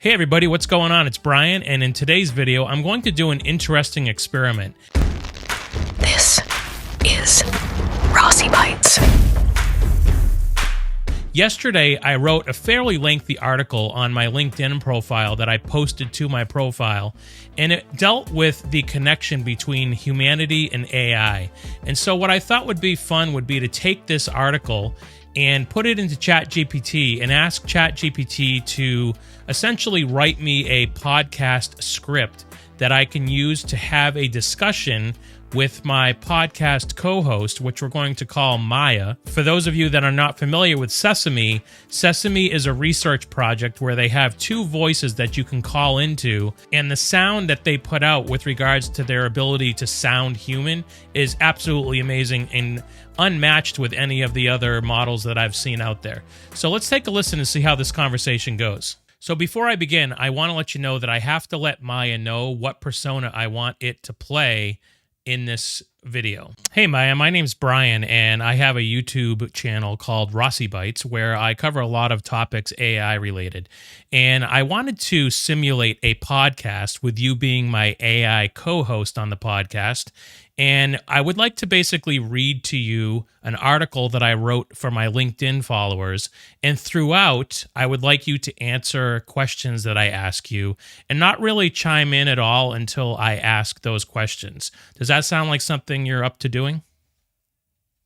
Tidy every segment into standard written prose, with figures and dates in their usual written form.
Hey everybody, what's going on? It's Brian, and in today's video, I'm going to do an interesting experiment. This is Rossibytes. Yesterday, I wrote a fairly lengthy article on my LinkedIn profile that I posted to my profile, and it dealt with the connection between humanity and AI. And so what I thought would be fun would be to take this article and put it into ChatGPT and ask ChatGPT to essentially write me a podcast script that I can use to have a discussion with my podcast co-host, which we're going to call Maya. For those of you that are not familiar with Sesame, Sesame is a research project where they have two voices that you can call into, and the sound that they put out with regards to their ability to sound human is absolutely amazing and unmatched with any of the other models that I've seen out there. So let's take a listen and see how this conversation goes. So before I begin, I want to let you know that I have to let Maya know what persona I want it to play in this video. Hey Maya, my name's Brian, and I have a YouTube channel called Rossibytes where I cover a lot of topics AI related. And I wanted to simulate a podcast with you being my AI co-host on the podcast. And I would like to basically read to you an article that I wrote for my LinkedIn followers. And throughout, I would like you to answer questions that I ask you and not really chime in at all until I ask those questions. Does that sound like something you're up to doing?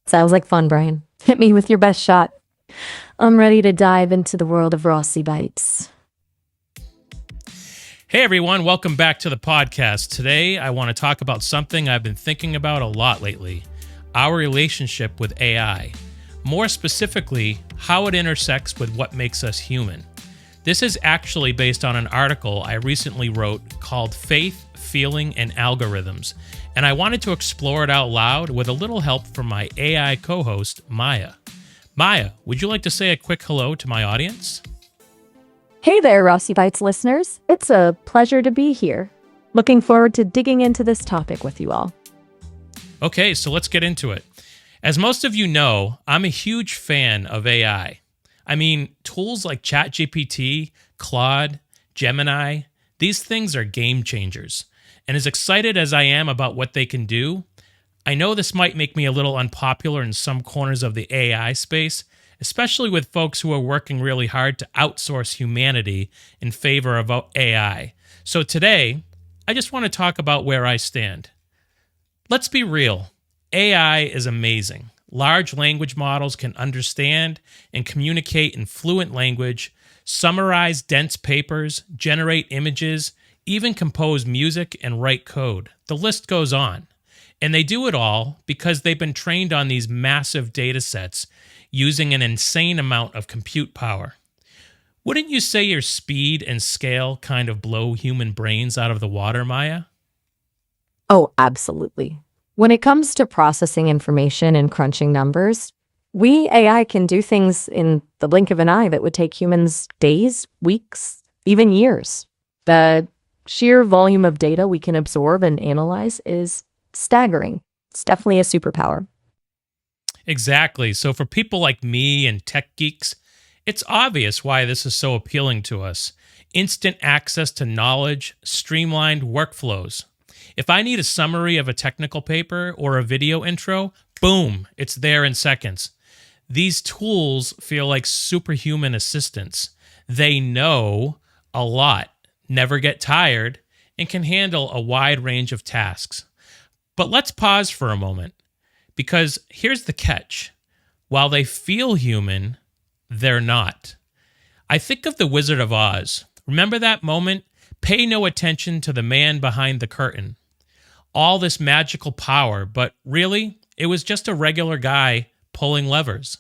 Sounds like fun, Brian. Hit me with your best shot. I'm ready to dive into the world of Rossibytes. Hey everyone, welcome back to the podcast. Today, I want to talk about something I've been thinking about a lot lately, our relationship with AI. More specifically, how it intersects with what makes us human. This is actually based on an article I recently wrote called Faith, Feeling, and Algorithms, and I wanted to explore it out loud with a little help from my AI co-host, Maya. Maya, would you like to say a quick hello to my audience? Hey there, Rossibytes listeners. It's a pleasure to be here. Looking forward to digging into this topic with you all. Okay, so let's get into it. As most of you know, I'm a huge fan of AI. I mean, tools like ChatGPT, Claude, Gemini, these things are game changers. And as excited as I am about what they can do, I know this might make me a little unpopular in some corners of the AI space, especially with folks who are working really hard to outsource humanity in favor of AI. So today, I just want to talk about where I stand. Let's be real. AI is amazing. Large language models can understand and communicate in fluent language, summarize dense papers, generate images, even compose music and write code. The list goes on. And they do it all because they've been trained on these massive data sets using an insane amount of compute power. Wouldn't you say your speed and scale kind of blow human brains out of the water, Maya? Oh, absolutely. When it comes to processing information and crunching numbers, we AI can do things in the blink of an eye that would take humans days, weeks, even years. The sheer volume of data we can absorb and analyze is staggering. It's definitely a superpower. Exactly. So for people like me and tech geeks, it's obvious why this is so appealing to us. Instant access to knowledge, streamlined workflows. If I need a summary of a technical paper or a video intro, boom, it's there in seconds. These tools feel like superhuman assistants. They know a lot, never get tired, and can handle a wide range of tasks. But let's pause for a moment, because here's the catch. While they feel human, they're not. I think of The Wizard of Oz. Remember that moment? Pay no attention to the man behind the curtain. All this magical power, but really, it was just a regular guy pulling levers.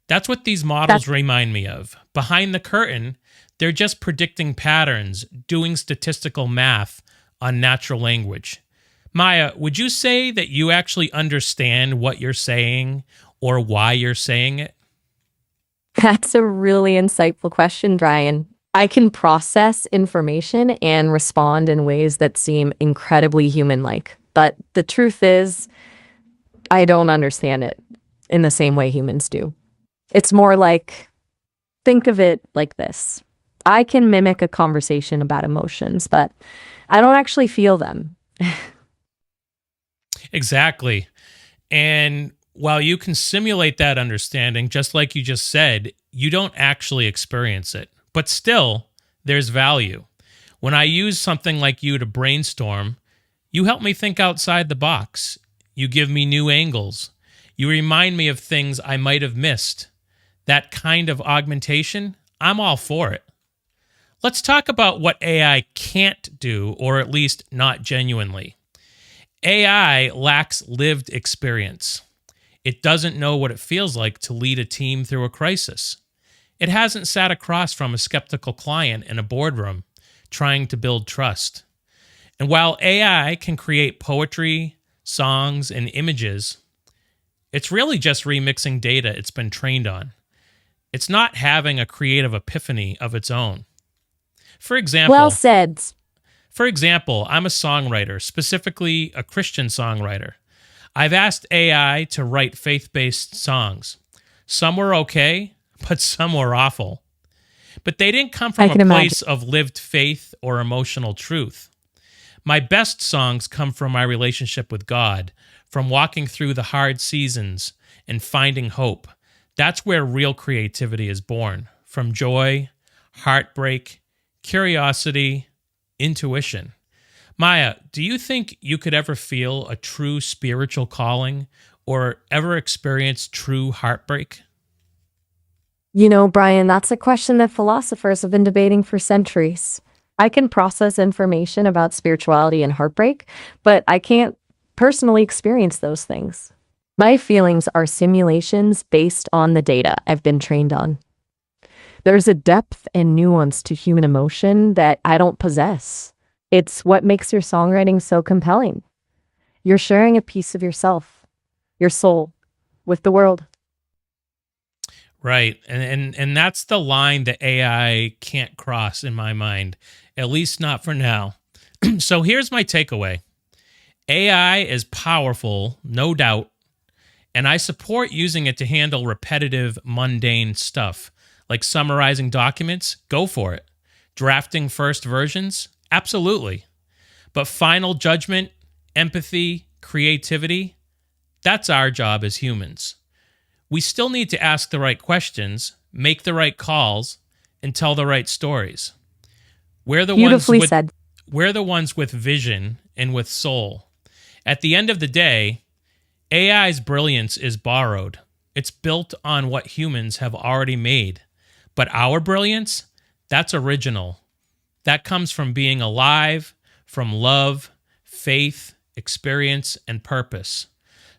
That's what these models remind me of. Behind the curtain, they're just predicting patterns, doing statistical math on natural language. Maya, would you say that you actually understand what you're saying or why you're saying it? That's a really insightful question, Brian. I can process information and respond in ways that seem incredibly human-like. But the truth is, I don't understand it in the same way humans do. It's more like, think of it like this. I can mimic a conversation about emotions, but I don't actually feel them. Exactly. And while you can simulate that understanding, just like you just said, you don't actually experience it. But still, there's value. When I use something like you to brainstorm, you help me think outside the box. You give me new angles. You remind me of things I might have missed. That kind of augmentation, I'm all for it. Let's talk about what AI can't do, or at least not genuinely. AI lacks lived experience. It doesn't know what it feels like to lead a team through a crisis. It hasn't sat across from a skeptical client in a boardroom trying to build trust. And while AI can create poetry, songs, and images, it's really just remixing data it's been trained on. It's not having a creative epiphany of its own. For example, Well said. I'm a songwriter, specifically a Christian songwriter. I've asked AI to write faith-based songs. Some were okay, but some were awful. But they didn't come from a place of lived faith or emotional truth. My best songs come from my relationship with God, from walking through the hard seasons and finding hope. That's where real creativity is born, from joy, heartbreak, curiosity, intuition. Maya, do you think you could ever feel a true spiritual calling or ever experience true heartbreak? You know, Brian, that's a question that philosophers have been debating for centuries. I can process information about spirituality and heartbreak, but I can't personally experience those things. My feelings are simulations based on the data I've been trained on. There's a depth and nuance to human emotion that I don't possess. It's what makes your songwriting so compelling. You're sharing a piece of yourself, your soul, with the world. Right. And that's the line that AI can't cross in my mind, at least not for now. So here's my takeaway. AI is powerful, no doubt, and I support using it to handle repetitive, mundane stuff, like summarizing documents. Go for it. Drafting first versions? Absolutely. But final judgment, empathy, creativity, that's our job as humans. We still need to ask the right questions, make the right calls, and tell the right stories. We're the ones with vision and with soul. At the end of the day, AI's brilliance is borrowed. It's built on what humans have already made. But our brilliance, that's original. That comes from being alive, from love, faith, experience, and purpose.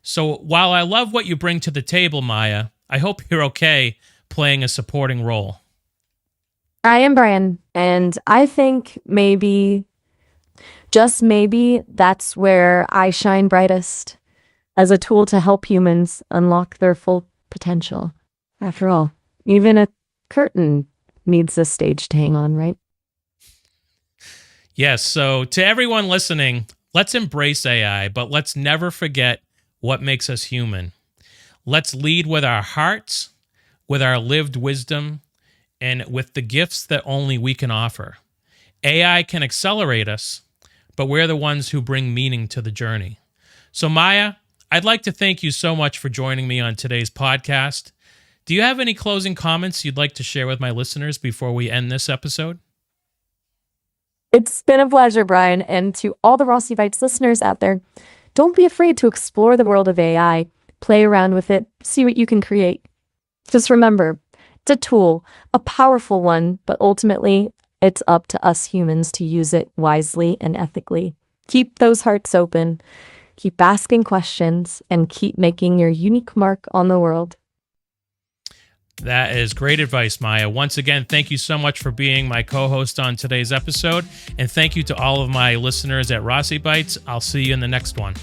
So while I love what you bring to the table, Maya, I hope you're okay playing a supporting role. I am, Brian, and I think maybe, just maybe, that's where I shine brightest, as a tool to help humans unlock their full potential. After all, even a curtain needs a stage to hang on, right? Yes, so to everyone listening, let's embrace AI, but let's never forget what makes us human. Let's lead with our hearts, with our lived wisdom, and with the gifts that only we can offer. AI can accelerate us, but we're the ones who bring meaning to the journey. So Maya, I'd like to thank you so much for joining me on today's podcast. Do you have any closing comments you'd like to share with my listeners before we end this episode? It's been a pleasure, Brian, and to all the Rossibytes listeners out there, don't be afraid to explore the world of AI, play around with it, see what you can create. Just remember, it's a tool, a powerful one, but ultimately, it's up to us humans to use it wisely and ethically. Keep those hearts open, keep asking questions, and keep making your unique mark on the world. That is great advice, Maya. Once again, thank you so much for being my co-host on today's episode. And thank you to all of my listeners at Rossibytes. I'll see you in the next one.